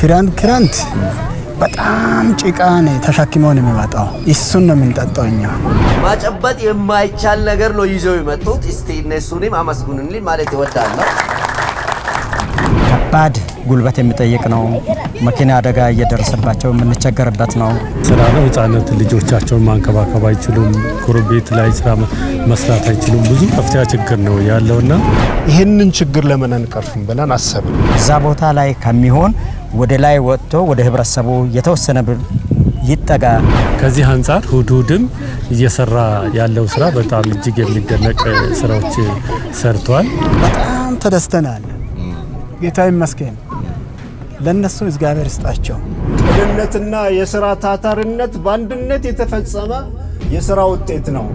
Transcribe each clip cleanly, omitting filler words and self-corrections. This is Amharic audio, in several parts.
ክረምት በጣም ጭቃን ተሸክመው ነው የሚመጣው። እሱን ነው የምንጠጣው እኛ። ማጨበጥ የማይቻል ነገር ነው ይዘው የመጡት። እስቲ እነሱንም አመስግኑልኝ ማለት እወዳለሁ። ከባድ ጉልበት የሚጠይቅ ነው። መኪና አደጋ እየደረሰባቸው የምንቸገርበት ነው። ስራ ነው። ህፃናት ልጆቻቸውን ማንከባከብ አይችሉም። ጎረቤት ላይ ስራ መስራት አይችሉም። ብዙ ከፍተኛ ችግር ነው ያለውና ይሄንን ችግር ለምን አንቀርፍም ብለን አሰብን። እዛ ቦታ ላይ ከሚሆን ወደ ላይ ወጥቶ ወደ ህብረተሰቡ የተወሰነ ይጠጋ። ከዚህ አንፃር ሁዱድም እየሰራ ያለው ስራ በጣም እጅግ የሚደነቅ ስራዎች ሰርቷል። በጣም ተደስተናል። ጌታ ይመስገን። ለነሱ እግዚአብሔር ይስጣቸው። ቅንነትና የሥራ ታታሪነት በአንድነት የተፈጸመ የሥራ ውጤት ነው።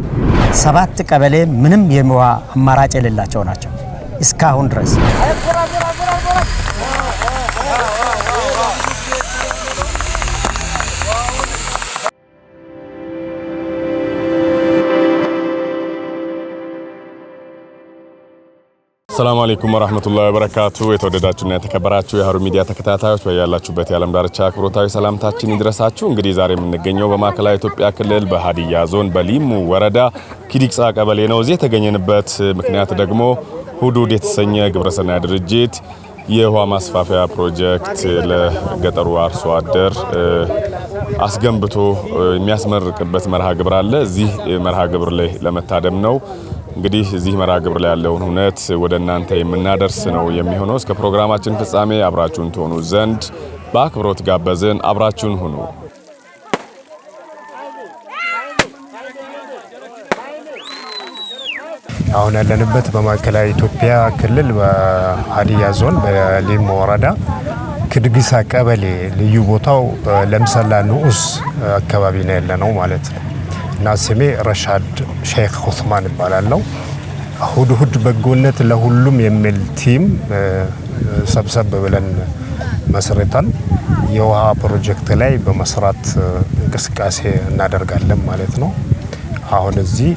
7 ቀበሌ ምንም የውሃ አማራጭ የሌላቸው ናቸው እስካሁን ድረስ። ሰላም አለይኩም ወራህመቱላሂ ወበረካቱ። የተወደዳችሁና የተከበራችሁ የሀሩን ሚዲያ ተከታታዮች በያላችሁበት የዓለም ዳርቻ አክብሮታዊ ሰላምታችን ይድረሳችሁ። እንግዲህ ዛሬ የምንገኘው በማዕከላዊ ኢትዮጵያ ክልል በሀዲያ ዞን በሊሙ ወረዳ ኪዲቅሳ ቀበሌ ነው። እዚህ የተገኘንበት ምክንያት ደግሞ ሁዱድ የተሰኘ ግብረሰናይ ድርጅት የውሃ ማስፋፊያ ፕሮጀክት ለገጠሩ አርሶ አደር አስገንብቶ የሚያስመርቅበት መርሃ ግብር አለ። እዚህ መርሃ ግብር ላይ ለመታደም ነው። እንግዲህ እዚህ መርሃ ግብር ላይ ያለውን ሁነት ወደ እናንተ የምናደርስ ነው የሚሆነው። እስከ ፕሮግራማችን ፍጻሜ አብራችሁን ትሆኑ ዘንድ በአክብሮት ጋበዝን። አብራችሁን ሁኑ። አሁን ያለንበት በማዕከላዊ ኢትዮጵያ ክልል በሀዲያ ዞን በሊሙ ወረዳ ኪዲቅሳ ቀበሌ ልዩ ቦታው ለምሰላ ንዑስ አካባቢ ነው ያለነው ማለት ነው። እና ስሜ ረሻድ ሼክ ኡስማን ይባላል። ሁዱድ በጎነት ለሁሉም የሚል ቲም ሰብሰብ ብለን መስርተን የውሃ ፕሮጀክት ላይ በመስራት እንቅስቃሴ እናደርጋለን ማለት ነው። አሁን እዚህ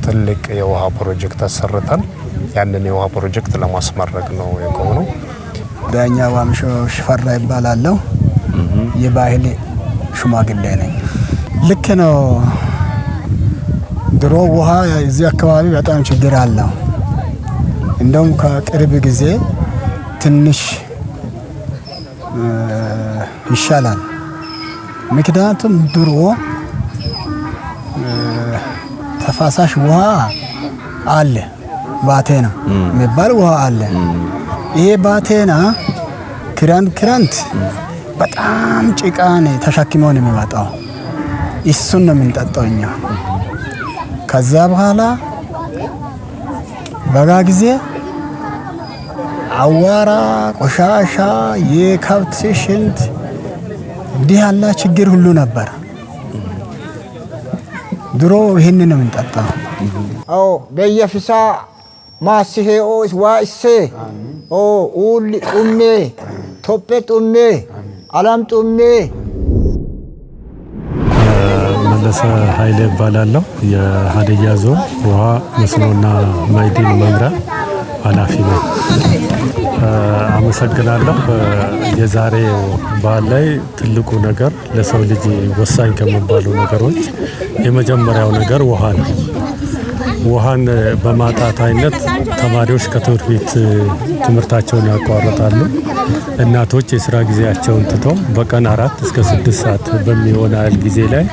ትልቅ የውሃ ፕሮጀክት አሰርተን ያንን የውሃ ፕሮጀክት ለማስመረቅ ነው የቆመው። ዳኛ ዋምሾ ሽፈራ ይባላል። የባህል ሽማግሌ ነኝ። ልክ ነው። ድሮ ውሃ እዚህ አካባቢ በጣም ችግር አለው። እንደውም ከቅርብ ጊዜ ትንሽ ይሻላል። ምክንያቱም ድሮ ተፋሳሽ ውሃ አለ፣ ባቴና የሚባል ውሃ አለ። ይሄ ባቴና ክረምት በጣም ጭቃን ተሸክመው ነው የሚመጣው። እሱን ነው የምንጠጣው እኛ። ከዛ በኋላ በጋ ጊዜ አዋራ፣ ቆሻሻ፣ የከብት ሽንት እንዲህ ያለ ችግር ሁሉ ነበር። ድሮ ይሄንን ነው የምንጠጣው። አዎ በየፍሳ ማስሄኦ ዋይሴ ኡሊ ጡሜ ቶፔ ጡሜ አላም ጡሜ። መለሰ ኃይሌ ይባላለሁ። የሀዲያ ዞን ውሃ መስኖና ማዕድን መምሪያ ኃላፊ ነኝ። አመሰግናለሁ። የዛሬው በዓል ላይ ትልቁ ነገር ለሰው ልጅ ወሳኝ ከሚባሉ ነገሮች የመጀመሪያው ነገር ውሃ ነው። ውሃን በማጣት አይነት ተማሪዎች ከትምህርት ቤት ትምህርታቸውን ያቋርጣሉ። እናቶች የስራ ጊዜያቸውን ትተው በቀን 4 እስከ 6 ሰዓት በሚሆን ጊዜ ላይ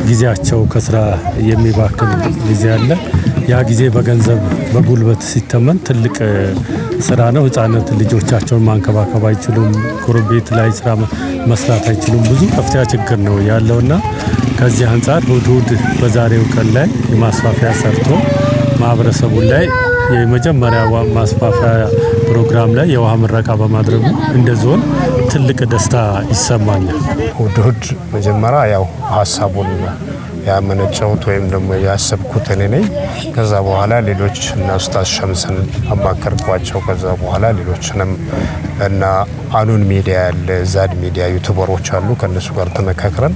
ጊዜያቸው ከስራ የሚባክን ጊዜ አለ። ያ ጊዜ በገንዘብ በጉልበት ሲተመን ትልቅ ስራ ነው። ህፃናት ልጆቻቸውን ማንከባከብ አይችሉም። ጎረቤት ላይ ስራ መስራት አይችሉም። ብዙ ከፍተኛ ችግር ነው ያለውና ከዚህ አንፃር ሁዱድ በዛሬው ቀን ላይ የማስፋፊያ ሰርቶ ማህበረሰቡ ላይ የመጀመሪያ ማስፋፊያ ፕሮግራም ላይ የውሃ ምረቃ በማድረጉ እንደ ዞን ትልቅ ደስታ ይሰማኛል። ሁዱድ መጀመሪያ ያው ሀሳቡን ያመነጨሁት ወይም ደግሞ ያሰብኩት እኔ ነኝ። ከዛ በኋላ ሌሎች እና ኡስታዝ ሸምስን አማከርኳቸው። ከዛ በኋላ ሌሎችንም እና አኑን ሚዲያ ያለ ዛድ ሚዲያ ዩቲዩበሮች አሉ። ከነሱ ጋር ተመካክረን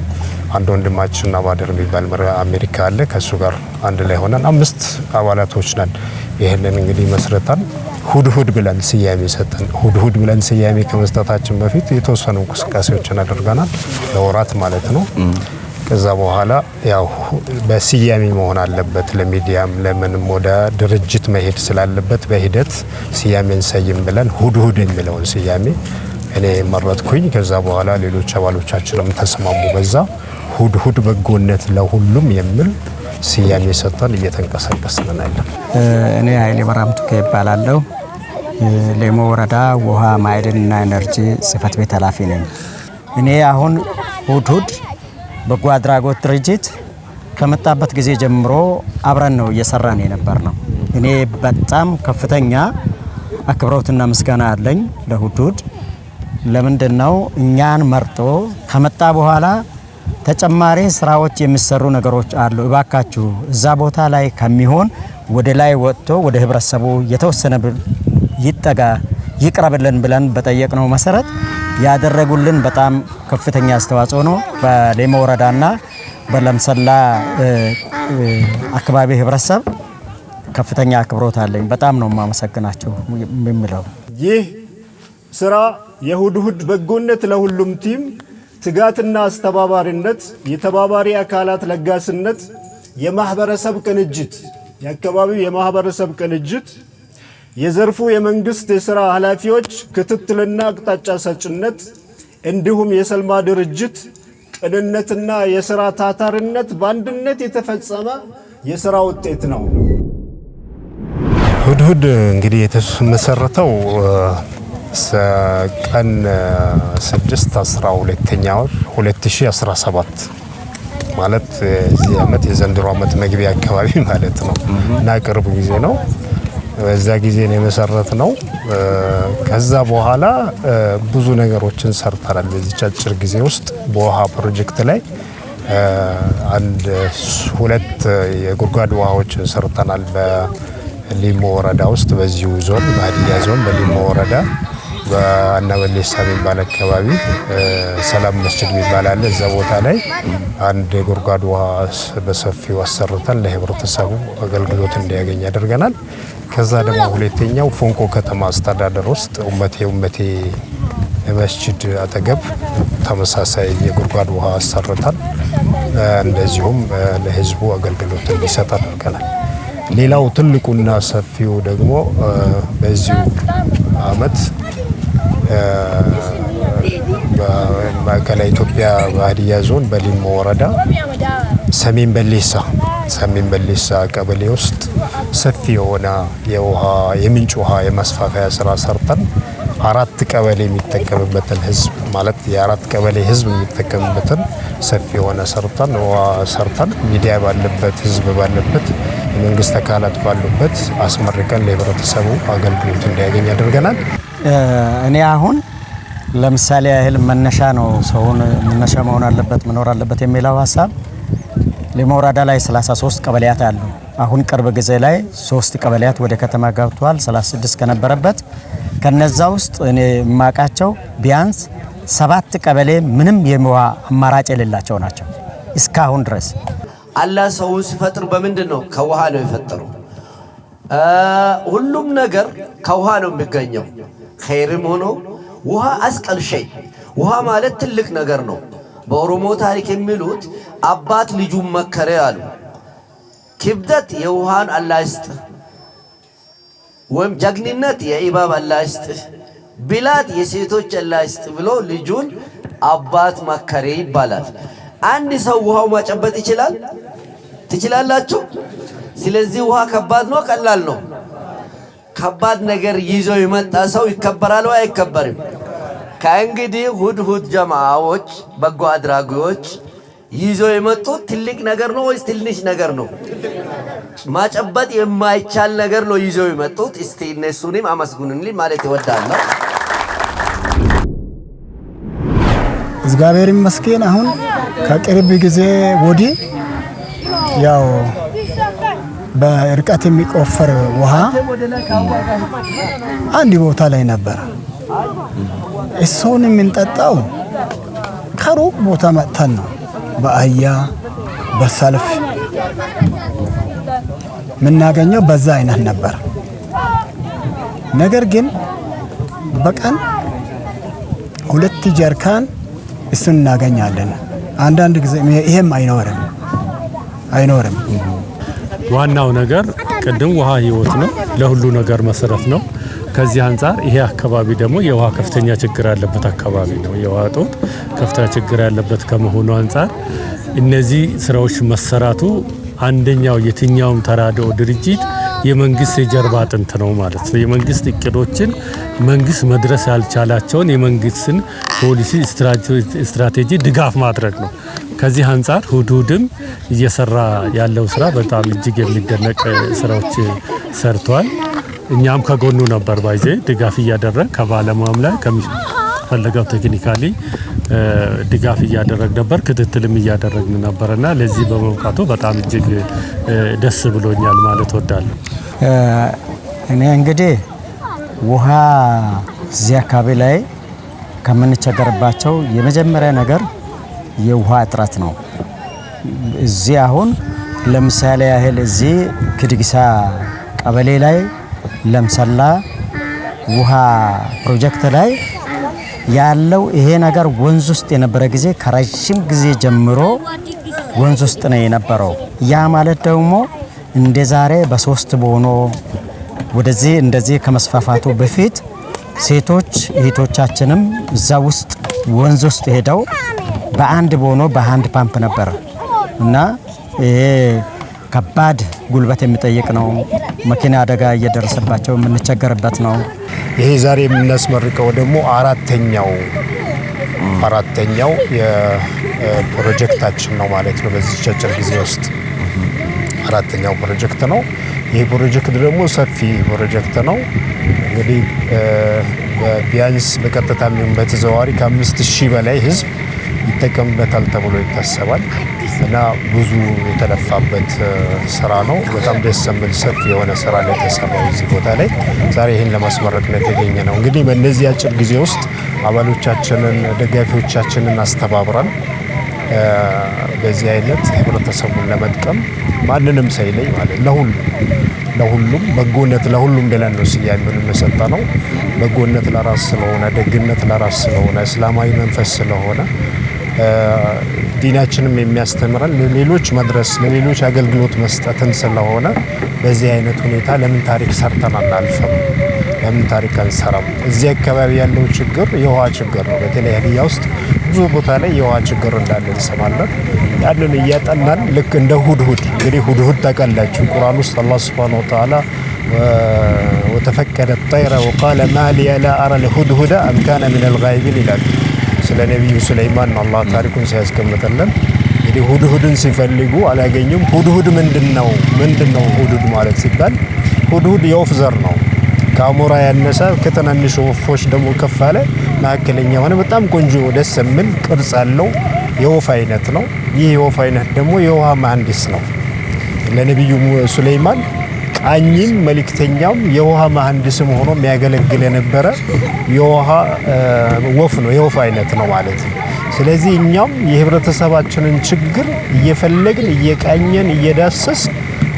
አንድ ወንድማችን አባደር የሚባል አሜሪካ አለ። ከሱ ጋር አንድ ላይ ሆነን 5 አባላቶች ነን። ይሄንን እንግዲህ መስርተን ሁድሁድ ብለን ስያሜ ሰጠን። ሁድሁድ ብለን ስያሜ ከመስጠታችን በፊት የተወሰኑ እንቅስቃሴዎችን አድርገናል፣ ለወራት ማለት ነው። ከዛ በኋላ ያው በስያሜ መሆን አለበት፣ ለሚዲያም ለምንም ወደ ድርጅት መሄድ ስላለበት በሂደት ስያሜን ሰይም ብለን ሁድሁድ የሚለውን ስያሜ እኔ መረጥኩኝ። ከዛ በኋላ ሌሎች አባሎቻችንም ተስማሙ። በዛ ሁድሁድ በጎነት ለሁሉም የሚል ስያሜ ሰጥተን እየተንቀሳቀስን ነው። እኔ ኃይሌ በራምቱ ይባላለሁ። ሌሞ ወረዳ ውሃ ማዕድንና ኤነርጂ ጽሕፈት ቤት ኃላፊ ነኝ። እኔ አሁን ሁድሁድ በጎ አድራጎት ድርጅት ከመጣበት ጊዜ ጀምሮ አብረን ነው እየሰራን የነበር ነው። እኔ በጣም ከፍተኛ አክብሮትና ምስጋና አለኝ ለሁድሁድ። ለምንድነው እኛን መርጦ ከመጣ በኋላ ተጨማሪ ስራዎች የሚሰሩ ነገሮች አሉ፣ እባካችሁ እዛ ቦታ ላይ ከሚሆን ወደ ላይ ወጥቶ ወደ ህብረተሰቡ የተወሰነ ይጠጋ ይቅረብልን ብለን በጠየቅነው መሰረት ያደረጉልን በጣም ከፍተኛ አስተዋጽኦ ነው። በሌሞ ወረዳና በለምሰላ አካባቢ ህብረተሰብ ከፍተኛ አክብሮት አለኝ። በጣም ነው ማመሰግናችሁ የሚለው። ይህ ስራ የሁድሁድ በጎነት ለሁሉም ቲም ትጋትና አስተባባሪነት፣ የተባባሪ አካላት ለጋስነት፣ የማህበረሰብ ቅንጅት፣ የአካባቢው የማህበረሰብ ቅንጅት፣ የዘርፉ የመንግስት የሥራ ኃላፊዎች ክትትልና አቅጣጫ ሰጭነት እንዲሁም የሰልማ ድርጅት ቅንነትና የሥራ ታታሪነት በአንድነት የተፈጸመ የሥራ ውጤት ነው። ሁድሁድ እንግዲህ የተመሰረተው ቀን 6/12 2017 ማለት እዚህ ዓመት የዘንድሮ ዓመት መግቢያ አካባቢ ማለት ነው እና ቅርብ ጊዜ ነው። በዛ ጊዜ ነው የመሰረት ነው። ከዛ በኋላ ብዙ ነገሮችን ሰርተናል። በዚህ አጭር ጊዜ ውስጥ በውሃ ፕሮጀክት ላይ አንድ 2 የጉድጓድ ውሃዎችን ሰርተናል። በሊሞ ወረዳ ውስጥ በዚሁ ዞን በሀዲያ ዞን በሊሞ ወረዳ በአናበሌሳ የሚባል አካባቢ ሰላም መስጂድ የሚባል አለ። እዛ ቦታ ላይ አንድ የጉድጓድ ውሃ በሰፊው አሰርተን ለህብረተሰቡ አገልግሎት እንዲያገኝ አድርገናል። ከዛ ደግሞ ሁለተኛው ፎንቆ ከተማ አስተዳደር ውስጥ ኡመቴ መስጂድ አጠገብ ተመሳሳይ የጉድጓድ ውሃ አሰርተን እንደዚሁም ለህዝቡ አገልግሎት እንዲሰጥ አድርገናል። ሌላው ትልቁና ሰፊው ደግሞ በዚሁ አመት በማዕከላዊ ኢትዮጵያ በሀዲያ ዞን በሊሞ ወረዳ ሰሜን በሌሳ ቀበሌ ውስጥ ሰፊ የሆነ የምንጭ ውሃ የማስፋፋያ ስራ ሰርተን 4 ቀበሌ የሚጠቀምበትን ህዝብ ማለት የ4 ቀበሌ ህዝብ የሚጠቀምበትን ሰፊ የሆነ ሰርተን ሚዲያ ባለበት ህዝብ ባለበት የመንግስት አካላት ባሉበት አስመርቀን ለህብረተሰቡ አገልግሎት እንዲያገኝ አድርገናል። እኔ አሁን ለምሳሌ ያህል መነሻ ነው ሰውን መነሻ መሆን አለበት መኖር አለበት የሚለው ሀሳብ ሊሞ ወረዳ ላይ 33 ቀበሌያት አሉ። አሁን ቅርብ ጊዜ ላይ 3 ቀበሌያት ወደ ከተማ ገብቷል። 36 ከነበረበት ከነዛ ውስጥ እኔ የማውቃቸው ቢያንስ 7 ቀበሌ ምንም የውሃ አማራጭ የሌላቸው ናቸው እስካሁን ድረስ። አላህ ሰውን ሲፈጥር በምንድን ነው? ከውሃ ነው የፈጠረው። ሁሉም ነገር ከውሃ ነው የሚገኘው። ኸይርም ሆኖ ውሃ አስቀል ሸይ፣ ውሃ ማለት ትልቅ ነገር ነው። በኦሮሞ ታሪክ የሚሉት አባት ልጁን መከረ አሉ። ክብደት የውሃን አላህ ይስጥ፣ ወይም ጀግንነት የኢባብ አላህ ይስጥ፣ ብላት የሴቶች አላህ ይስጥ ብሎ ልጁን አባት መከረ ይባላል። አንድ ሰው ውሃው ማጨበጥ ይችላል? ትችላላችሁ? ስለዚህ ውሃ ከባድ ነው ቀላል ነው? ከባድ ነገር ይዞ የመጣ ሰው ይከበራል ወይ አይከበርም? ከእንግዲህ ሁድሁድ ጀማዓዎች በጎ አድራጊዎች ይዞ የመጡት ትልቅ ነገር ነው ወይስ ትንሽ ነገር ነው? ማጨበጥ የማይቻል ነገር ነው ይዞ የመጡት። እስቲ እነሱንም አመስግኑልኝ ማለት እወዳለሁ። እግዚአብሔር ይመስገን። አሁን ከቅርብ ጊዜ ወዲህ ያው በርቀት የሚቆፈር ውሃ አንድ ቦታ ላይ ነበር። እሱን የምንጠጣው ከሩቅ ቦታ መጥተን ነው። በአህያ በሰልፍ የምናገኘው በዛ አይነት ነበር። ነገር ግን በቀን 2 ጀሪካን እሱን እናገኛለን። አንዳንድ ጊዜ ይሄም አይኖርም። ዋናው ነገር ቅድም ውሃ ህይወት ነው፣ ለሁሉ ነገር መሰረት ነው። ከዚህ አንፃር ይሄ አካባቢ ደግሞ የውሃ ከፍተኛ ችግር ያለበት አካባቢ ነው። የውሃ እጦት ከፍተኛ ችግር ያለበት ከመሆኑ አንፃር እነዚህ ስራዎች መሰራቱ አንደኛው የትኛውም ተራድኦ ድርጅት የመንግስት የጀርባ አጥንት ነው ማለት ነው። የመንግስት እቅዶችን መንግስት መድረስ ያልቻላቸውን የመንግስትን ፖሊሲ ስትራቴጂ ድጋፍ ማድረግ ነው። ከዚህ አንፃር ሁድሁድም እየሰራ ያለው ስራ በጣም እጅግ የሚደነቅ ስራዎች ሰርቷል። እኛም ከጎኑ ነበር ባይዜ ድጋፍ እያደረግ ከባለሙያም ላይ ከሚፈለገው ቴክኒካሊ ድጋፍ እያደረግ ነበር፣ ክትትልም እያደረግን ነበርና ለዚህ በመብቃቱ በጣም እጅግ ደስ ብሎኛል ማለት ወዳለሁ። እኔ እንግዲህ ውሃ እዚህ አካባቢ ላይ ከምንቸገርባቸው የመጀመሪያ ነገር የውሃ እጥረት ነው። እዚህ አሁን ለምሳሌ ያህል እዚህ ክድግሳ ቀበሌ ላይ ለምሰላ ውሃ ፕሮጀክት ላይ ያለው ይሄ ነገር ወንዝ ውስጥ የነበረ ጊዜ ከረጅም ጊዜ ጀምሮ ወንዝ ውስጥ ነው የነበረው። ያ ማለት ደግሞ እንደ ዛሬ በ3 ቦኖ ወደዚህ እንደዚህ ከመስፋፋቱ በፊት ሴቶች እህቶቻችንም እዛ ውስጥ ወንዝ ውስጥ ሄደው በአንድ ቦኖ በሃንድ ፓምፕ ነበር እና ይሄ ከባድ ጉልበት የሚጠይቅ ነው። መኪና አደጋ እየደረሰባቸው የምንቸገርበት ነው። ይሄ ዛሬ የምናስመርቀው ደግሞ አራተኛው የፕሮጀክታችን ነው ማለት ነው። በዚህ አጭር ጊዜ ውስጥ አራተኛው ፕሮጀክት ነው። ይሄ ፕሮጀክት ደግሞ ሰፊ ፕሮጀክት ነው። እንግዲህ ቢያንስ በቀጥታ የሚሆን በተዘዋዋሪ ከ5000 በላይ ህዝብ ይጠቀምበታል ተብሎ ይታሰባል እና ብዙ የተለፋበት ስራ ነው። በጣም ደስ የሚል ሰፊ የሆነ ስራ ላይ ተሰራው እዚህ ቦታ ላይ ዛሬ ይሄን ለማስመረቅ ነው የተገኘ ነው። እንግዲህ በእነዚህ አጭር ጊዜ ውስጥ አባሎቻችንን ደጋፊዎቻችንን አስተባብረን በዚህ አይነት ህብረተሰቡን ለመጥቀም ማንንም ሳይለይ ማለት ለሁሉም በጎነት ለሁሉም ብለን ነው ስያሜውን የሰጠነው። በጎነት ለራስ ስለሆነ፣ ደግነት ለራስ ስለሆነ፣ እስላማዊ መንፈስ ስለሆነ ዲናችንም የሚያስተምረን ለሌሎች መድረስ ለሌሎች አገልግሎት መስጠትን ስለሆነ በዚህ አይነት ሁኔታ ለምን ታሪክ ሰርተን አናልፍም? ለምን ታሪክ አንሰራም? እዚህ አካባቢ ያለው ችግር የውሃ ችግር ነው። በተለይ ሀዲያ ውስጥ ብዙ ቦታ ላይ የውሃ ችግር እንዳለ እንሰማለን። ያንን እያጠናን ልክ እንደ ሁድሁድ እንግዲህ ሁድሁድ ታውቃላችሁ፣ ቁርአን ውስጥ አላህ ሱብሓነሁ ወተዓላ ወተፈቀደ الطير وقال ما لي لا أرى الهدهد أم كان من الغائبين ይላል። ስለ ነብዩ ሱለይማን አላህ ታሪኩን ሲያስቀምጥልን እንግዲህ ሁድሁድን ሲፈልጉ አላገኙም። ሁድሁድ ምንድነው ሁድሁድ ማለት ሲባል ሁድሁድ የወፍ ዘር ነው። ከአሞራ ያነሰ ከትናንሽ ወፎች ደግሞ ከፍ ያለ መካከለኛ ሆነ በጣም ቆንጆ ደስ የሚል ቅርጽ ያለው የወፍ አይነት ነው። ይህ የወፍ አይነት ደግሞ የውሃ መሐንዲስ ነው። ለነብዩ ሱለይማን ቃኝም መልእክተኛም የውሃ መሐንዲስም ሆኖ የሚያገለግል የነበረ የውሃ ወፍ ነው፣ የወፍ አይነት ነው ማለት ነው። ስለዚህ እኛም የህብረተሰባችንን ችግር እየፈለግን እየቃኘን እየዳሰስ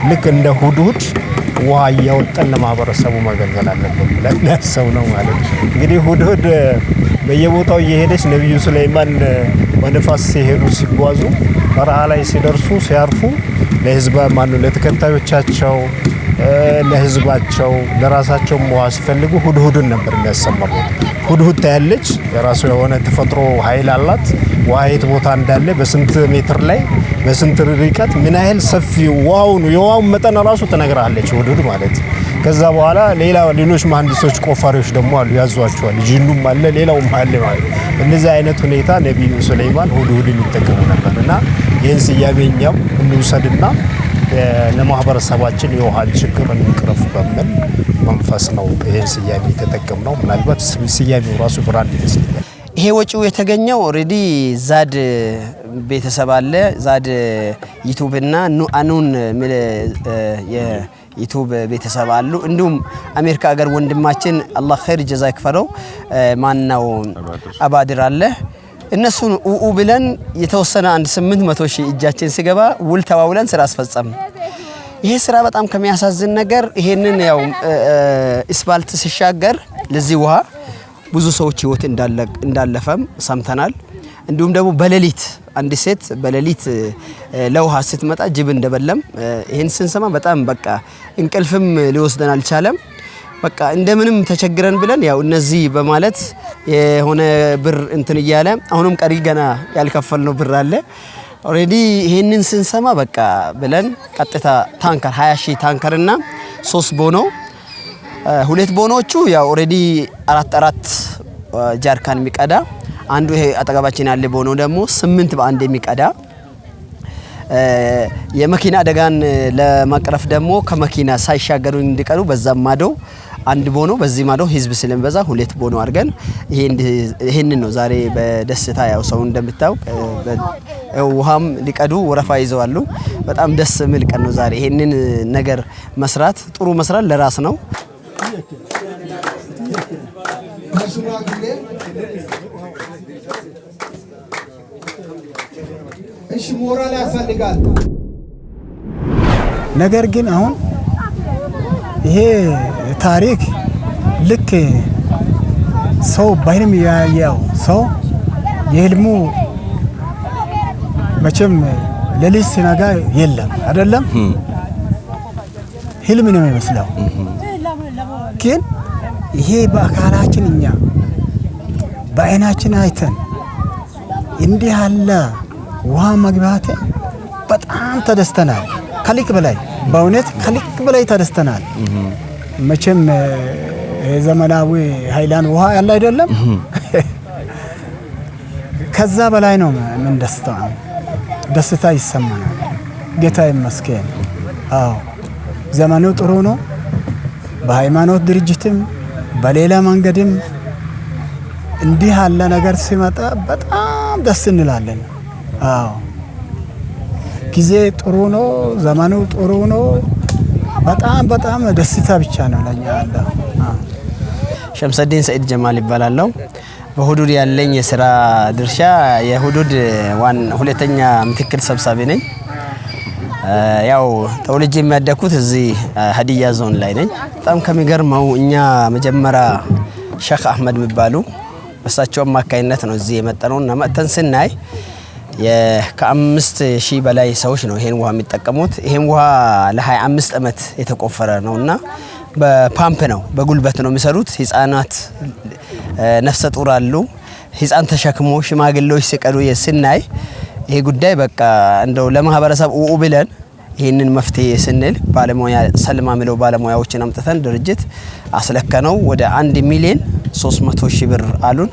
ልክ እንደ ሁድሁድ ውሃ እያወጣን ለማህበረሰቡ ማገልገል አለብን ብለን ያሰብነው ማለት ነው። እንግዲህ ሁድሁድ በየቦታው እየሄደች ነብዩ ሱለይማን በነፋስ ሲሄዱ ሲጓዙ በረሃ ላይ ሲደርሱ ሲያርፉ ለተከታዮቻቸው ለህዝባቸው ለራሳቸው ውሃ ሲፈልጉ ሁድሁድን ነበር የሚያሰማሩት። ሁድሁድ ታያለች፣ የራሱ የሆነ ተፈጥሮ ኃይል አላት። ውሃ የት ቦታ እንዳለ በስንት ሜትር ላይ በስንት ርቀት ምን ያህል ሰፊ የውሃውን መጠን ራሱ ትነግራለች ሁድሁድ ማለት። ከዛ በኋላ ሌሎች መሐንዲሶች ቆፋሪዎች ደግሞ አሉ ያዟቸዋል። ጂኑም አለ ሌላውም አለ ማለት። በእነዚህ አይነት ሁኔታ ነብዩ ሱለይማን ሁድሁድን ይጠቀሙ ነበርና ይህን ስያሜኛም እንውሰድና ለማህበረሰባችን የውሃን ችግር እንቅረፍ በሚል መንፈስ ነው ይህን ስያሜ የተጠቀምነው። ምናልባት ስያሜው ራሱ ብራንድ ይመስላል። ይሄ ወጪው የተገኘው ኦሬዲ ዛድ ቤተሰብ አለ። ዛድ ዩቲዩብ እና አኑን የዩቲዩብ ቤተሰብ አሉ። እንዲሁም አሜሪካ ሀገር ወንድማችን አላህ ኸይር ጀዛ ይክፈለው ማንነው አባድር አለ። እነሱን ኡኡ ብለን የተወሰነ 800,000 እጃችን ሲገባ ውል ተዋውለን ስራ አስፈጸም። ይሄ ስራ በጣም ከሚያሳዝን ነገር ይሄንን ያው አስፋልት ሲሻገር ለዚህ ውሃ ብዙ ሰዎች ህይወት እንዳለፈም ሰምተናል። እንዲሁም ደግሞ በሌሊት አንድ ሴት በሌሊት ለውሃ ስትመጣ ጅብ እንደበለም ይሄን ስንሰማ በጣም በቃ እንቅልፍም ሊወስደን አልቻለም። በቃ እንደምንም ተቸግረን ብለን ያው እነዚህ በማለት የሆነ ብር እንትን እያለ አሁንም ቀሪ ገና ያልከፈልነው ብር አለ። ኦሬዲ ይሄንን ስንሰማ በቃ ብለን ቀጥታ ታንከር 20,000 ታንከርና 3 ቦኖ 2 ቦኖቹ ያው ኦሬዲ 4 ጃርካን የሚቀዳ አንዱ ይሄ አጠገባችን ያለ ቦኖ ደግሞ 8 በአንድ የሚቀዳ የመኪና አደጋን ለማቅረፍ ደግሞ ከመኪና ሳይሻገሩ እንዲቀሩ በዛም ማዶ አንድ ቦኖ በዚህ ማዶ ህዝብ ስለሚበዛ 2 ቦኖ አድርገን ይሄንን ነው ዛሬ በደስታ ያው ሰው እንደምታው ውሃም ሊቀዱ ወረፋ ይዘዋሉ። በጣም ደስ የሚል ቀን ነው ዛሬ። ይሄንን ነገር መስራት ጥሩ መስራት ለራስ ነው። እሺ ሞራል ያስፈልጋል። ነገር ግን አሁን ይሄ ታሪክ ልክ ሰው በህልም ያያው ሰው የህልሙ መቼም ሌሊት ሲነጋ የለም አይደለም፣ ህልም ነው የሚመስለው። ግን ይሄ በአካላችን እኛ በአይናችን አይተን እንዲህ አለ ውሃ መግባት በጣም ተደስተናል። ከልክ በላይ በእውነት ከልክ በላይ ተደስተናል። መቼም የዘመናዊ ሃይላንድ ውሃ ያለ አይደለም፣ ከዛ በላይ ነው ምን ደስታ ይሰማናል። ጌታ ይመስገን። አዎ ዘመኑ ጥሩ ነው። በሃይማኖት ድርጅትም በሌላ መንገድም እንዲህ ያለ ነገር ሲመጣ በጣም ደስ እንላለን። አዎ ጊዜ ጥሩ ነው፣ ዘመኑ ጥሩ ነው። በጣም ደስታ ብቻ ነው ለኛ አለ። ሸምሰዲን ሰይድ ጀማል ይባላል። በሁዱድ ያለኝ የሥራ ድርሻ የሁዱድ ሁለተኛ ምክትል ሰብሳቢ ነኝ። ያው ተወልጄ የሚያደኩት እዚህ ሀዲያ ዞን ላይ ነኝ። በጣም ከሚገርመው እኛ መጀመሪያ ሼክ አህመድ የሚባሉ በሳቸው አማካይነት ነው እዚህ የመጣነውና መጥተን ስናይ ከ5,000 በላይ ሰዎች ነው ይሄን ውሃ የሚጠቀሙት። ይሄን ውሃ ለ25 ዓመት የተቆፈረ ነውና በፓምፕ ነው በጉልበት ነው የሚሰሩት። ህፃናት ነፍሰ ጡር አሉ። ህፃን ተሸክሞ ሽማግሌዎች ሲቀዱ ስናይ ይሄ ጉዳይ በቃ እንደው ለማህበረሰብ ብለን ይሄንን መፍትሄ ስንል ባለሙያ ሰልማ ምለው ባለሙያዎችን አምጥተን ድርጅት አስለከነው ወደ 1,300,000 ብር አሉን።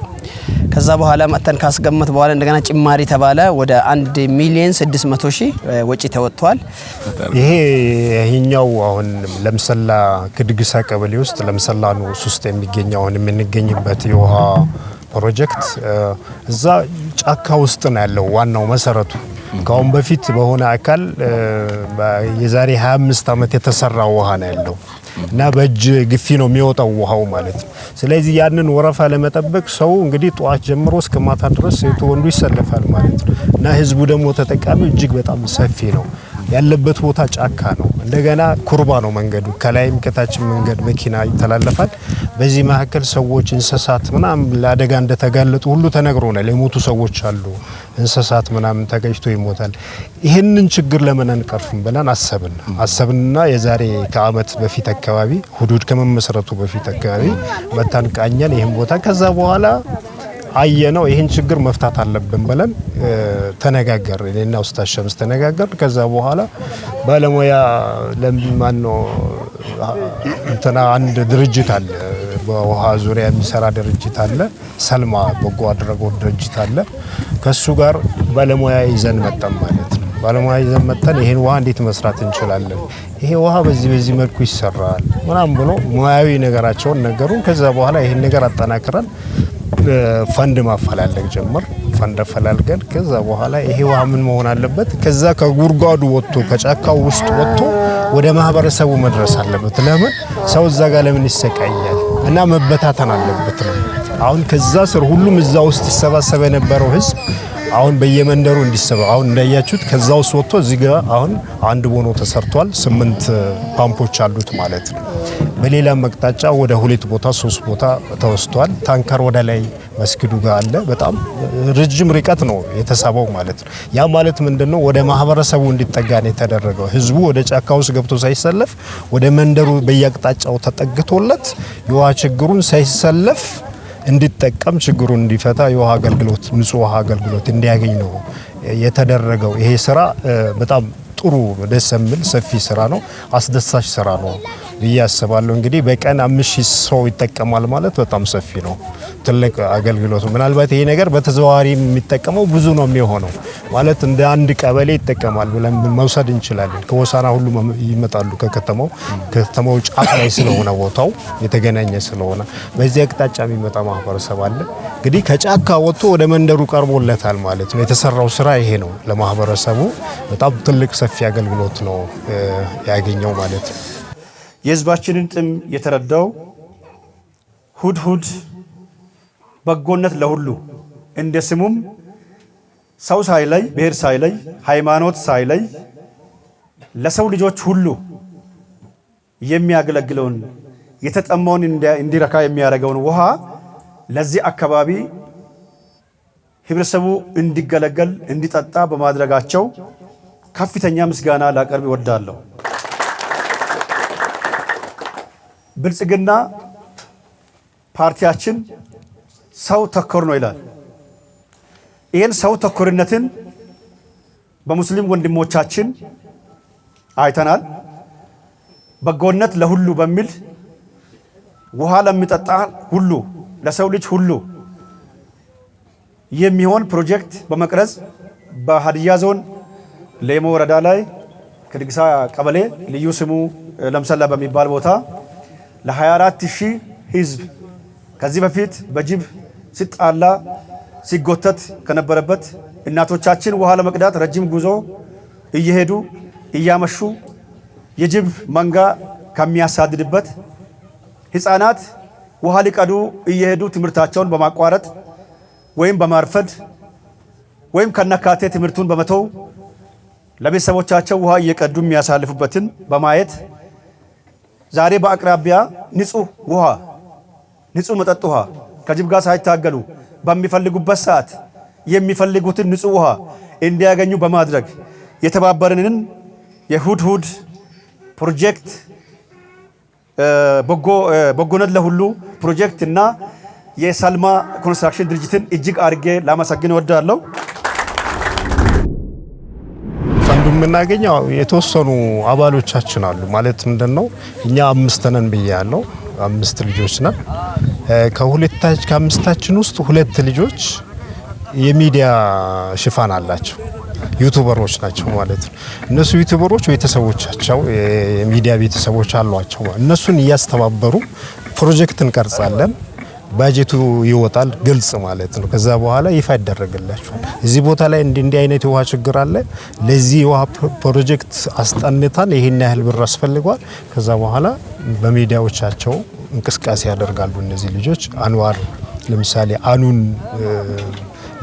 ከዛ በኋላ መተን ካስገመት በኋላ እንደገና ጭማሪ ተባለ ወደ 1,600,000 ወጪ ተወጥቷል። ይሄኛው አሁን ለምሰላ ክድግሳ ቀበሌ ውስጥ ለምሰላ ንዑስ ውስጥ የሚገኘው አሁን የምንገኝበት የውሃ ፕሮጀክት እዛ ጫካ ውስጥ ነው ያለው። ዋናው መሰረቱ ከአሁን በፊት በሆነ አካል የዛሬ 25 ዓመት የተሰራ ውሃ ነው ያለው እና በእጅ ግፊ ነው የሚወጣው ውሃው ማለት ነው። ስለዚህ ያንን ወረፋ ለመጠበቅ ሰው እንግዲህ ጧት ጀምሮ እስከ ማታ ድረስ ሴቱ ወንዱ ይሰለፋል ማለት ነው እና ህዝቡ ደግሞ ተጠቃሚ እጅግ በጣም ሰፊ ነው። ያለበት ቦታ ጫካ ነው። እንደገና ኩርባ ነው መንገዱ፣ ከላይም ከታችም መንገድ መኪና ይተላለፋል። በዚህ መካከል ሰዎች እንስሳት ምናም ለአደጋ እንደተጋለጡ ሁሉ ተነግሮናል። የሞቱ ሰዎች አሉ፣ እንስሳት ምናም ተገጭቶ ይሞታል። ይሄንን ችግር ለምን አንቀርፍም ብለን አሰብንና የዛሬ ከአመት በፊት አካባቢ ሁዱድ ከመመስረቱ በፊት አካባቢ መታን ቃኘን ይሄን ቦታ። ከዛ በኋላ አየነው ይሄን ችግር መፍታት አለብን ብለን ተነጋገር እኔና ኡስታዝ ሸምስ ተነጋገር። ከዛ በኋላ ባለሙያ ለማን ነው እንትና አንድ ድርጅት አለ በውሃ ዙሪያ የሚሰራ ድርጅት አለ፣ ሰልማ በጎ አድራጎት ድርጅት አለ። ከሱ ጋር ባለሙያ ይዘን መጣን ማለት ነው። ባለሙያ ይዘን መጣን ይሄን ውሃ እንዴት መስራት እንችላለን፣ ይሄ ውሃ በዚህ መልኩ ይሰራል ምናምን ብሎ ሙያዊ ነገራቸውን ነገሩን። ከዛ በኋላ ይሄን ነገር አጠናክረን ፈንድ ማፈላለግ ጀመር። ፈንድ ፈላልገን ከዛ በኋላ ይሄ ውሃ ምን መሆን አለበት፣ ከዛ ከጉርጓዱ ወጥቶ ከጫካው ውስጥ ወጥቶ ወደ ማህበረሰቡ መድረስ አለበት። ለምን ሰው እዛ ጋር ለምን ይሰቃያል እና መበታተን አለበት ነው። አሁን ከዛ ስር ሁሉም እዛ ውስጥ ይሰባሰበ የነበረው ህዝብ አሁን በየመንደሩ እንዲሰበ አሁን እንዳያችሁት ከዛ ውስጥ ወጥቶ እዚህ ጋር አሁን አንድ ቦኖ ተሰርቷል። 8 ፓምፖች አሉት ማለት ነው። በሌላ መቅጣጫ ወደ 2 ቦታ 3 ቦታ ተወስቷል። ታንከር ወደ ላይ መስጊዱ ጋር አለ። በጣም ረጅም ርቀት ነው የተሳበው ማለት ነው። ያ ማለት ምንድነው ወደ ማህበረሰቡ እንዲጠጋን የተደረገው ህዝቡ ወደ ጫካ ውስጥ ገብቶ ሳይሰለፍ ወደ መንደሩ በየአቅጣጫው ተጠግቶለት የውሃ ችግሩን ሳይሰለፍ እንዲጠቀም ችግሩን እንዲፈታ የውሃ አገልግሎት ንጹህ ውሃ አገልግሎት እንዲያገኝ ነው የተደረገው። ይሄ ስራ በጣም ጥሩ ደስ የሚል ሰፊ ስራ ነው። አስደሳች ስራ ነው ብዬ አስባለሁ። እንግዲህ በቀን 5000 ሰው ይጠቀማል ማለት በጣም ሰፊ ነው። ትልቅ አገልግሎት ነው። ምናልባት ይሄ ነገር በተዘዋዋሪ የሚጠቀመው ብዙ ነው የሚሆነው ማለት እንደ አንድ ቀበሌ ይጠቀማል ብለን መውሰድ እንችላለን። ከወሳና ሁሉ ይመጣሉ ከተማው ጫፍ ላይ ስለሆነ ቦታው የተገናኘ ስለሆነ በዚህ አቅጣጫ የሚመጣ ማህበረሰብ አለ። እንግዲህ ከጫካ ወጥቶ ወደ መንደሩ ቀርቦለታል ማለት ነው። የተሰራው ስራ ይሄ ነው። ለማህበረሰቡ በጣም ትልቅ ሰፊ አገልግሎት ነው ያገኘው ማለት ነው። የህዝባችንን ጥም የተረዳው ሁድሁድ በጎነት ለሁሉ እንደ ስሙም ሰው ሳይለይ ብሔር ሳይለይ ሃይማኖት ሳይለይ ለሰው ልጆች ሁሉ የሚያገለግለውን የተጠማውን እንዲረካ የሚያደርገውን ውሃ ለዚህ አካባቢ ህብረተሰቡ እንዲገለገል እንዲጠጣ በማድረጋቸው ከፍተኛ ምስጋና ላቀርብ እወዳለሁ። ብልጽግና ፓርቲያችን ሰው ተኮር ነው ይላል። ይህን ሰው ተኮርነትን በሙስሊም ወንድሞቻችን አይተናል። በጎነት ለሁሉ በሚል ውሃ ለሚጠጣ ሁሉ ለሰው ልጅ ሁሉ የሚሆን ፕሮጀክት በመቅረጽ በሀዲያ ዞን ሌሞ ወረዳ ላይ ከድግሳ ቀበሌ ልዩ ስሙ ለምሰላ በሚባል ቦታ ለ24000 ህዝብ ከዚህ በፊት በጅብ ሲጣላ ሲጎተት ከነበረበት እናቶቻችን ውሃ ለመቅዳት ረጅም ጉዞ እየሄዱ እያመሹ የጅብ መንጋ ከሚያሳድድበት ህፃናት ውሃ ሊቀዱ እየሄዱ ትምህርታቸውን በማቋረጥ ወይም በማርፈድ ወይም ከነካቴ ትምህርቱን በመተው ለቤተሰቦቻቸው ውሃ እየቀዱ የሚያሳልፉበትን በማየት ዛሬ በአቅራቢያ ንጹህ መጠጥ ውሃ ከጅብ ጋር ሳይታገሉ በሚፈልጉበት ሰዓት የሚፈልጉትን ንጹህ ውሃ እንዲያገኙ በማድረግ የተባበረንን የሁድሁድ ፕሮጀክት በጎነት ለሁሉ ፕሮጀክት እና የሳልማ ኮንስትራክሽን ድርጅትን እጅግ አድርጌ ላመሰግን እወዳለሁ። ፈንዱ የምናገኘው የተወሰኑ አባሎቻችን አሉ ማለት ምንድነው እኛ 5 ነን ብያለሁ። 5 ልጆች ነን። ከአምስታችን ውስጥ 2 ልጆች የሚዲያ ሽፋን አላቸው። ዩቲዩበሮች ናቸው ማለት ነው። እነሱ ዩቲዩበሮች ቤተሰቦቻቸው የሚዲያ ቤተሰቦች አሏቸው። እነሱን እያስተባበሩ ፕሮጀክት እንቀርጻለን። ባጀቱ ይወጣል ግልጽ ማለት ነው። ከዛ በኋላ ይፋ ይደረግላቸዋል። እዚህ ቦታ ላይ እንዲህ አይነት የውሃ ችግር አለ፣ ለዚህ የውሃ ፕሮጀክት አስጠንታን ይሄን ያህል ብር አስፈልጓል። ከዛ በኋላ በሚዲያዎቻቸው እንቅስቃሴ ያደርጋሉ። እነዚህ ልጆች አንዋር ለምሳሌ አኑን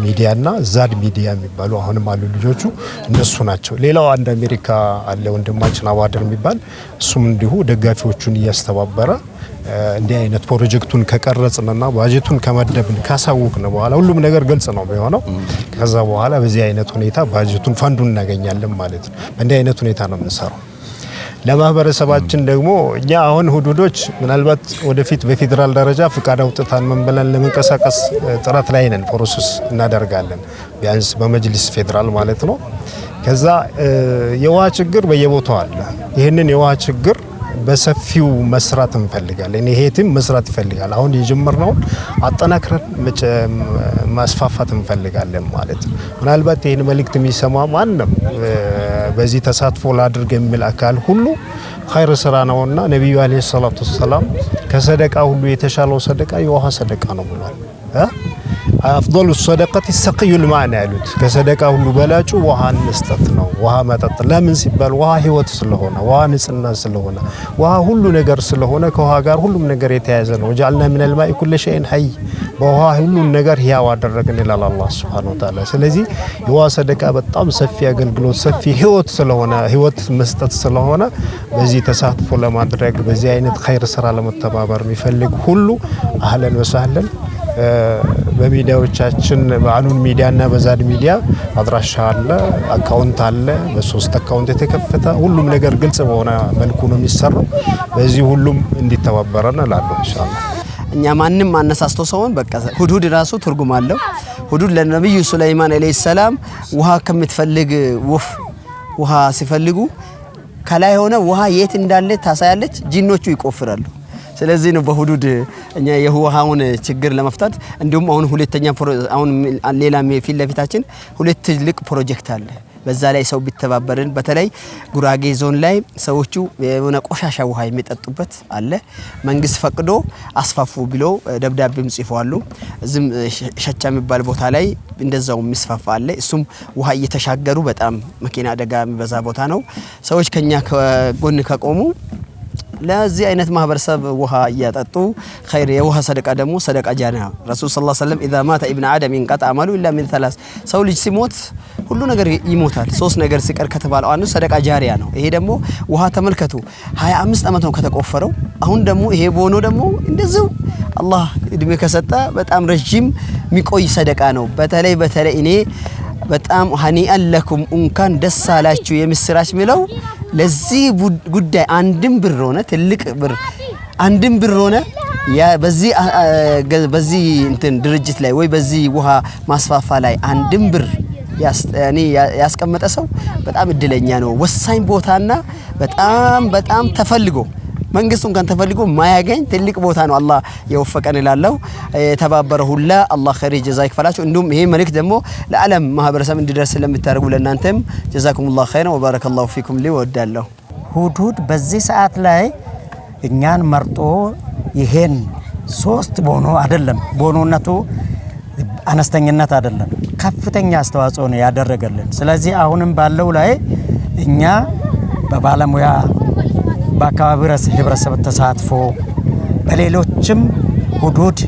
ሚዲያና ዛድ ሚዲያ የሚባሉ አሁንም አሉ ልጆቹ እነሱ ናቸው። ሌላው አንድ አሜሪካ አለ ወንድማችን አዋደር የሚባል እሱም እንዲሁ ደጋፊዎቹን እያስተባበረ እንዲህ አይነት ፕሮጀክቱን ከቀረጽንና ባጀቱን ከመደብን ካሳወቅን በኋላ ሁሉም ነገር ግልጽ ነው የሚሆነው። ከዛ በኋላ በዚህ አይነት ሁኔታ ባጀቱን ፈንዱን እናገኛለን ማለት ነው። እንዲህ አይነት ሁኔታ ነው የምንሰራው። ለማህበረሰባችን ደግሞ እኛ አሁን ሁዱዶች ምናልባት ወደፊት በፌዴራል ደረጃ ፍቃድ አውጥተን ምን ብለን ለመንቀሳቀስ ጥረት ላይ ነን። ፕሮሰስ እናደርጋለን ቢያንስ በመጅሊስ ፌዴራል ማለት ነው። ከዛ የውሃ ችግር በየቦታው አለ። ይህንን የውሃ ችግር በሰፊው መስራት እንፈልጋለን። ይሄ ቲም መስራት ይፈልጋል። አሁን የጀመርነውን አጠናክረን ማስፋፋት እንፈልጋለን ማለት ነው። ምናልባት ይህን መልእክት የሚሰማ ማንም በዚህ ተሳትፎ ላድርግ የሚል አካል ሁሉ ኸይር ስራ ነውና ነብዩ አለይሂ ሰላቱ ሰላም ከሰደቃ ሁሉ የተሻለው ሰደቃ የውሃ ሰደቃ ነው ብሏል። አፍضل الصدقه السقي الماء ያሉት ከሰደቃ ሁሉ በላጩ ውሃን መስጠት ነው። ውሃ መጠጥ ለምን ሲባል ውሃ ህይወት ስለሆነ ውሃ ንጽህና ስለሆነ ውሃ ሁሉ ነገር ስለሆነ ከውሃ ጋር ሁሉም ነገር የተያያዘ ነው። وجعلنا من الماء كل شيء حي በውሃ ሁሉ ነገር ያው አደረግን ይላል አላህ Subhanahu Wa Ta'ala። ስለዚህ የውሃ ሰደቃ በጣም ሰፊ አገልግሎት ሰፊ ህይወት ስለሆነ ህይወት መስጠት ስለሆነ በዚህ ተሳትፎ ለማድረግ በዚህ አይነት ኸይር ስራ ለመተባበር የሚፈልግ ሁሉ አህለን ወሰህለን በሚዲያዎቻችን በአኑን ሚዲያና በዛድ ሚዲያ አድራሻ አለ፣ አካውንት አለ። በሶስት አካውንት የተከፈተ ሁሉም ነገር ግልጽ በሆነ መልኩ ነው የሚሰራው። በዚህ ሁሉም እንዲተባበረን እላለሁ ኢንሻአላህ። እኛ ማንንም አነሳስቶ ሰውን በቃ ሁዱድ ራሱ ትርጉም አለው። ሁዱድ ለነብዩ ሱለይማን አለይሂ ሰላም ውሃ ከምትፈልግ ወፍ ውሃ ሲፈልጉ ከላይ ሆነ ውሃ የት እንዳለ ታሳያለች፣ ጂኖቹ ይቆፍራሉ። ስለዚህ ነው በሁዱድ እኛ የውሃውን ችግር ለመፍታት እንዲሁም አሁን ሁለተኛ አሁን ሌላ ፊት ለፊታችን ሁለት ትልቅ ፕሮጀክት አለ። በዛ ላይ ሰው ቢተባበርን በተለይ ጉራጌ ዞን ላይ ሰዎቹ የሆነ ቆሻሻ ውሃ የሚጠጡበት አለ። መንግስት ፈቅዶ አስፋፉ ብሎ ደብዳቤም ጽፈዋሉ። እዚህም ሸቻ የሚባል ቦታ ላይ እንደዛው የሚስፋፋ አለ። እሱም ውሃ እየተሻገሩ በጣም መኪና አደጋ የሚበዛ ቦታ ነው። ሰዎች ከኛ ከጎን ከቆሙ ለዚህ አይነት ማህበረሰብ ውሃ ያጠጡ ኸይር የውሃ ሰደቃ ደግሞ ሰደቃ ጃሪያ ረሱል ሰለላሁ ዐለይሂ ወሰለም اذا مات ابن ادم انقطع عمله الا من ثلاث ሰው ልጅ ሲሞት ሁሉ ነገር ይሞታል። ሶስት ነገር ሲቀር ከተባለው አንዱ ሰደቃ ጃሪያ ነው። ይሄ ደግሞ ውሃ ተመልከቱ 25 አመት ነው ከተቆፈረው። አሁን ደግሞ ይሄ ቦኖ ደግሞ እንደዚህ አላህ እድሜ ከሰጠ በጣም ረጅም የሚቆይ ሰደቃ ነው። በተለይ እኔ በጣም ሀኒአን ለኩም እንኳን ደስ አላችሁ የምስራች ሚለው ለዚህ ጉዳይ አንድም ብር ሆነ ትልቅ ብር አንድም ብር ሆነ ያ በዚህ እንትን ድርጅት ላይ ወይ በዚህ ውሃ ማስፋፋ ላይ አንድም ብር ያስቀመጠ ሰው በጣም እድለኛ ነው። ወሳኝ ቦታና በጣም ተፈልጎ መንግስቱን kan ተፈልጎ ማያገኝ ትልቅ ቦታ ነው። አላህ የወፈቀን ይላለው ተባበረ ሁላ አላህ ኸይር ጀዛ ይክፈላችሁ። እንዲሁም ይሄ መልእክት ደግሞ ለዓለም ማህበረሰብ እንዲደርስ ስለምታደርጉ ለእናንተም ጀዛኩሙላህ ኸይር ወባረከላሁ ፊኩም ሊወዳለሁ። ሁዱድ በዚህ ሰዓት ላይ እኛን መርጦ ይሄን 3 ቦኖ አይደለም ቦኖነቱ አነስተኛነት አይደለም ከፍተኛ አስተዋጽኦ ነው ያደረገልን። ስለዚህ አሁንም ባለው ላይ እኛ በባለሙያ በአካባቢው ህብረተሰብ ተሳትፎ በሌሎችም ሁዱድ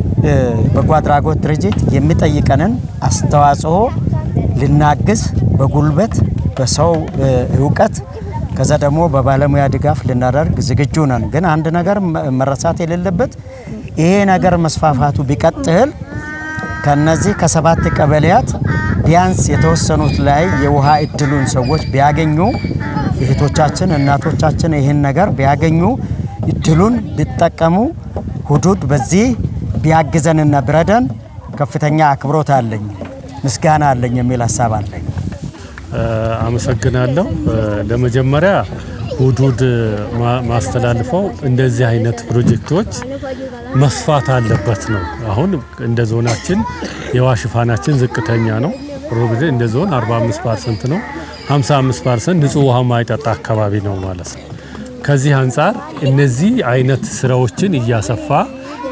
በጎ አድራጎት ድርጅት የሚጠይቀንን አስተዋጽኦ ልናግዝ በጉልበት በሰው ዕውቀት ከዛ ደግሞ በባለሙያ ድጋፍ ልናደርግ ዝግጁ ነን። ግን አንድ ነገር መረሳት የሌለበት ይሄ ነገር መስፋፋቱ ቢቀጥል ከነዚህ ከ7 ቀበሌያት ቢያንስ የተወሰኑት ላይ የውሃ እድሉን ሰዎች ቢያገኙ እህቶቻችን እናቶቻችን ይሄን ነገር ቢያገኙ እድሉን ቢጠቀሙ ሁዱድ በዚህ ቢያግዘንና ብረደን ከፍተኛ አክብሮት አለኝ ምስጋና አለኝ የሚል ሐሳብ አለኝ። አመሰግናለሁ። ለመጀመሪያ ሁዱድ ማስተላልፈው እንደዚህ አይነት ፕሮጀክቶች መስፋት አለበት ነው። አሁን እንደ ዞናችን የውሃ ሽፋናችን ዝቅተኛ ነው። ሮብዴ እንደ ዞን 45% ነው። 55% ንጹህ ውሃ ማይጠጣ አካባቢ ነው ማለት ነው። ከዚህ አንፃር እነዚህ አይነት ስራዎችን እያሰፋ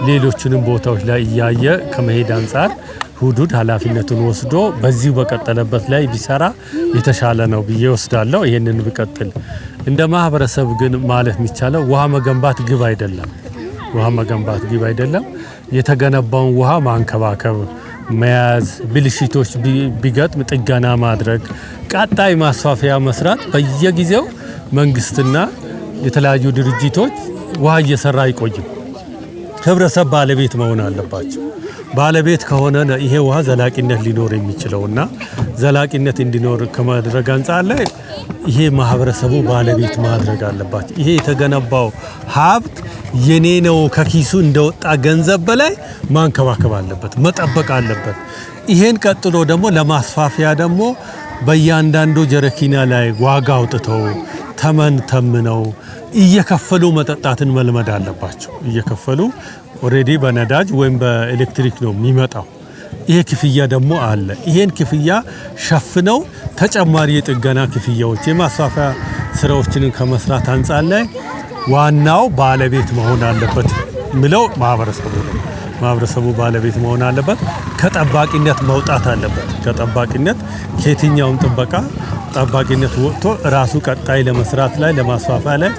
ሌሎችንም ቦታዎች ላይ እያየ ከመሄድ አንፃር ሁዱድ ኃላፊነቱን ወስዶ በዚሁ በቀጠለበት ላይ ቢሰራ የተሻለ ነው ብዬ ወስዳለሁ። ይሄንን ቢቀጥል እንደ ማህበረሰብ ግን ማለት የሚቻለው ውሃ መገንባት ግብ አይደለም። ውሃ መገንባት ግብ አይደለም። የተገነባውን ውሃ ማንከባከብ መያዝ፣ ብልሽቶች ቢገጥም ጥገና ማድረግ፣ ቀጣይ ማስፋፊያ መስራት በየጊዜው መንግስትና የተለያዩ ድርጅቶች ውሃ እየሰራ አይቆይም። ህብረተሰብ ባለቤት መሆን አለባቸው። ባለቤት ከሆነ ይሄ ውሃ ዘላቂነት ሊኖር የሚችለውና ዘላቂነት እንዲኖር ከማድረግ አንፃር ላይ ይሄ ማህበረሰቡ ባለቤት ማድረግ አለባቸው። ይሄ የተገነባው ሀብት የኔ ነው ከኪሱ እንደወጣ ገንዘብ በላይ ማንከባከብ አለበት፣ መጠበቅ አለበት። ይሄን ቀጥሎ ደግሞ ለማስፋፊያ ደግሞ በእያንዳንዱ ጀረኪና ላይ ዋጋ አውጥተው ተመንተምነው እየከፈሉ መጠጣትን መልመድ አለባቸው። እየከፈሉ ኦሬዲ በነዳጅ ወይም በኤሌክትሪክ ነው የሚመጣው። ይሄ ክፍያ ደግሞ አለ። ይሄን ክፍያ ሸፍነው ተጨማሪ የጥገና ክፍያዎች የማስፋፊያ ስራዎችን ከመስራት አንፃር ላይ ዋናው ባለቤት መሆን አለበት ምለው ማህበረሰቡ ነው። ማህበረሰቡ ባለቤት መሆን አለበት። ከጠባቂነት መውጣት አለበት። ከጠባቂነት ከየትኛውም ጥበቃ ጠባቂነት ወጥቶ ራሱ ቀጣይ ለመስራት ላይ ለማስፋፋ ላይ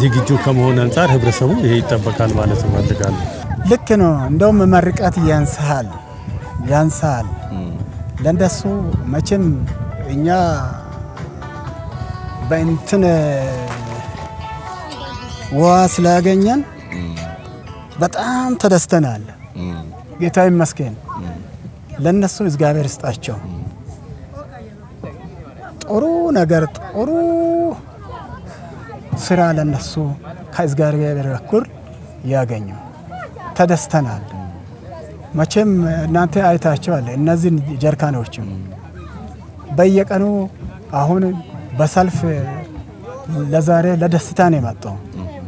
ዝግጁ ከመሆን አንፃር ህብረተሰቡ ይሄ ይጠበቃል ማለት እፈልጋለሁ። ልክ ነው። እንደውም መርቃት ያንሳል ለእንደሱ መቼም እኛ በእንትን ውሃ ስላገኘን በጣም ተደስተናል። ጌታ ይመስገን። ለነሱ እግዚአብሔር ይስጣቸው። ጥሩ ነገር ጥሩ ስራ ለነሱ ከእግዚአብሔር በኩል ያገኙ ተደስተናል። መቼም እናንተ አይታችኋል እነዚህን ጀርካኖች በየቀኑ አሁን በሰልፍ ለዛሬ ለደስታ ነው የመጣው።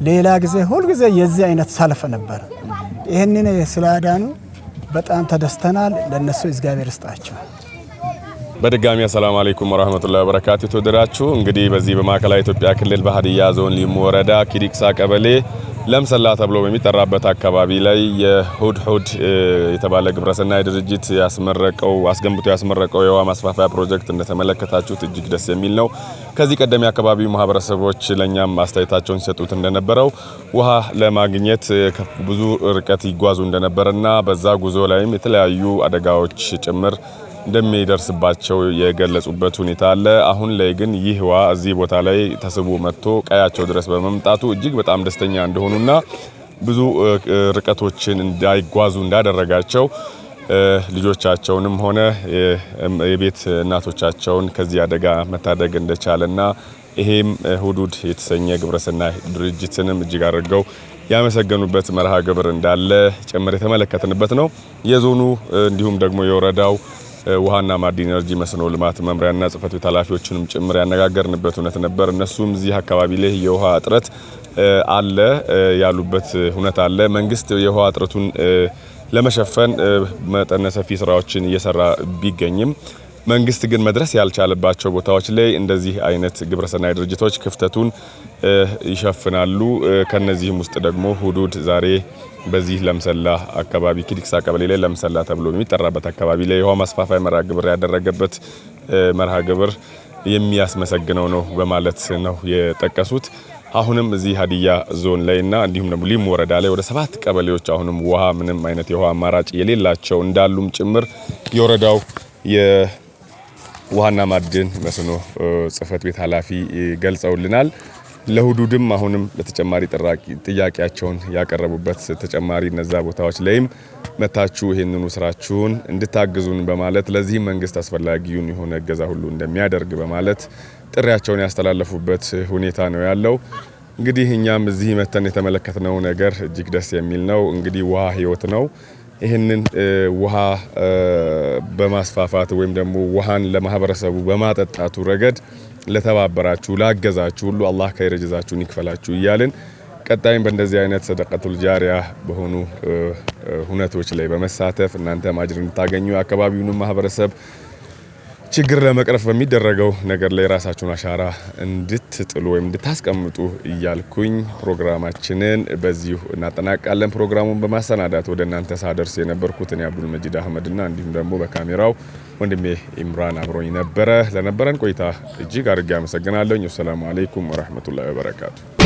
ሌላ ጊዜ ሁል ጊዜ የዚህ አይነት ሰልፍ ነበር። ይሄንን ስላዳኑ በጣም ተደስተናል። ለነሱ እግዚአብሔር ይስጣቸው። በድጋሚ አሰላሙ አለይኩም ወራህመቱላሂ ወበረካቱ። የተወደዳችሁ እንግዲህ በዚህ በማዕከላዊ ኢትዮጵያ ክልል በሀዲያ ዞን ሊሙ ወረዳ ኪዲቅሳ ቀበሌ ለምሰላ ተብሎ በሚጠራበት አካባቢ ላይ የሁድሁድ የተባለ ግብረሰናይ ድርጅት አስገንብቶ ያስመረቀው የውሃ ማስፋፋያ ፕሮጀክት እንደተመለከታችሁት እጅግ ደስ የሚል ነው። ከዚህ ቀደም የአካባቢው ማህበረሰቦች ለኛም አስተያየታቸውን ሲሰጡት እንደነበረው ውሃ ለማግኘት ብዙ ርቀት ይጓዙ እንደነበረና በዛ ጉዞ ላይም የተለያዩ አደጋዎች ጭምር እንደሚደርስባቸው የገለጹበት ሁኔታ አለ። አሁን ላይ ግን ይህ ውሃ እዚህ ቦታ ላይ ተስቦ መጥቶ ቀያቸው ድረስ በመምጣቱ እጅግ በጣም ደስተኛ እንደሆኑና ብዙ ርቀቶችን እንዳይጓዙ እንዳደረጋቸው ልጆቻቸውንም ሆነ የቤት እናቶቻቸውን ከዚህ አደጋ መታደግ እንደቻለና ይሄም ሁዱድ የተሰኘ ግብረሰናይ ድርጅትንም እጅግ አድርገው ያመሰገኑበት መርሃ ግብር እንዳለ ጭምር የተመለከትንበት ነው። የዞኑ እንዲሁም ደግሞ የወረዳው ውሃና ማዕድን ኢነርጂ መስኖ ልማት መምሪያና ጽሕፈት ቤት ኃላፊዎችንም ጭምር ያነጋገርንበት እውነት ነበር። እነሱም እዚህ አካባቢ ላይ የውሃ እጥረት አለ ያሉበት ሁኔታ አለ። መንግስት የውሃ እጥረቱን ለመሸፈን መጠነ ሰፊ ስራዎችን እየሰራ ቢገኝም መንግስት ግን መድረስ ያልቻለባቸው ቦታዎች ላይ እንደዚህ አይነት ግብረሰናይ ድርጅቶች ክፍተቱን ይሸፍናሉ። ከነዚህም ውስጥ ደግሞ ሁዱድ ዛሬ በዚህ ለምሰላ አካባቢ ኪዲቅሳ ቀበሌ ላይ ለምሰላ ተብሎ የሚጠራበት አካባቢ ላይ የውሃ ማስፋፋያ መርሃ ግብር ያደረገበት መርሃ ግብር የሚያስመሰግነው ነው በማለት ነው የጠቀሱት። አሁንም እዚህ ሀዲያ ዞን ላይና እንዲሁም ደግሞ ሊሙ ወረዳ ላይ ወደ 7 ቀበሌዎች አሁንም ውሃ ምንም አይነት የውሃ አማራጭ የሌላቸው እንዳሉም ጭምር የወረዳው የውሃና ማዕድን መስኖ ጽሕፈት ቤት ኃላፊ ገልጸውልናል። ለሁዱድም አሁንም በተጨማሪ ጥያቄያቸውን ያቀረቡበት ተጨማሪ እነዛ ቦታዎች ላይም መታችሁ ይሄንኑ ስራችሁን እንድታግዙን በማለት ለዚህ መንግስት አስፈላጊውን የሆነ እገዛ ሁሉ እንደሚያደርግ በማለት ጥሪያቸውን ያስተላለፉበት ሁኔታ ነው ያለው። እንግዲህ እኛም እዚህ መተን የተመለከትነው ነገር እጅግ ደስ የሚል ነው። እንግዲህ ውሃ ህይወት ነው። ይህንን ውሃ በማስፋፋት ወይም ደግሞ ውሃን ለማህበረሰቡ በማጠጣቱ ረገድ ለተባበራችሁ ላገዛችሁ ሁሉ አላህ ከይር ጀዛችሁን ይክፈላችሁ እያልን ቀጣይም በእንደዚህ አይነት ሰደቀቱል ጃሪያ በሆኑ ሁነቶች ላይ በመሳተፍ እናንተ ማጅር እንድታገኙ አካባቢውን ማህበረሰብ ችግር ለመቅረፍ በሚደረገው ነገር ላይ ራሳችሁን አሻራ እንድትጥሉ ወይም እንድታስቀምጡ እያልኩኝ ፕሮግራማችንን በዚሁ እናጠናቃለን። ፕሮግራሙን በማሰናዳት ወደ እናንተ ሳደርስ የነበርኩት እኔ አብዱል መጂድ አህመድና እንዲሁም ደግሞ በካሜራው ወንድሜ ኢምራን አብሮኝ ነበረ። ለነበረን ቆይታ እጅግ አድርጌ አመሰግናለሁ። ሰላም አለይኩም ወራህመቱላሂ ወበረካቱ።